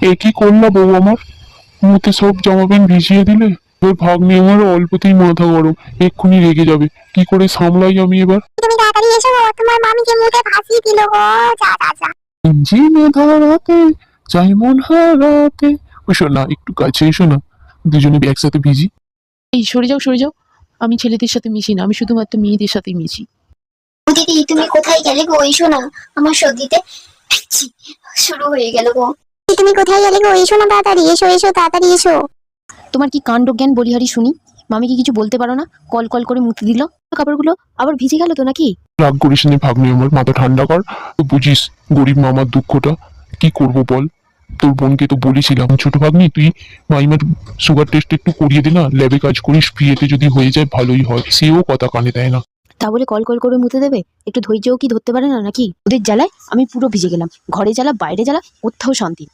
এ কি করলা বউ আমার, মুতে সব জামা প্যান্ট ভিজিয়ে দিলে। তোর ভাগ্নে আমার অল্পতেই মাথা গরম, এক্ষুনি রেগে যাবে। কি করে সামলাই আমি এবার। তুমি তাড়াতাড়ি এসো গো, তোমার মামিকে মুখে ভাসিয়ে দিল গো। যা যা যা। জিনে ধারাতে চাই মন হারাতে। ও শোনা, একটু কাছে এসো না, দুজনে একসাথে ভিজি। এই সরে যাও সরে যাও, আমি ছেলেদের সাথে মিশি না, আমি শুধুমাত্র মেয়েদের সাথে মিশি। ও দিদি, তুমি কোথায় গেলে গো? এসো না, আমার সর্দিতে হাঁচি শুরু হয়ে গেল গো। দিদি, তুমি কোথায় গেলে গো? এসো না তাড়াতাড়ি, এসো এসো তাড়াতাড়ি এসো। তোমার কি কাণ্ড জ্ঞান বলিহারি শুনি? মামিকে কিছু বলতে পারো না? কল কল করে মুতে দিল, কাপড়গুলো আবার ভিজে গেল তো নাকি? রাগ করিস নি ভাগ্নে আমার, মাথা ঠান্ডা কর। তো বুঝিস গরিব মামার দুঃখটা। কি করব বল, তোর বোনকে তো বলেছিলাম, ছোট ভাগ্নি তুই মাইমার সুগার টেস্ট একটু করিয়ে দে না, ল্যাবে কাজ করিস, বিয়েতে যদি হয়ে যায় ভালোই হয়। সেও কথা কানে দেয় না। তা বলে কল কল করে মুতে দেবে? একটু ধৈর্যও কি ধরতে পারে না নাকি? ওদের জ্বালায় আমি পুরো ভিজে গেলাম, ঘরে জ্বালা বাইরে জ্বালা, কোথাও শান্তি।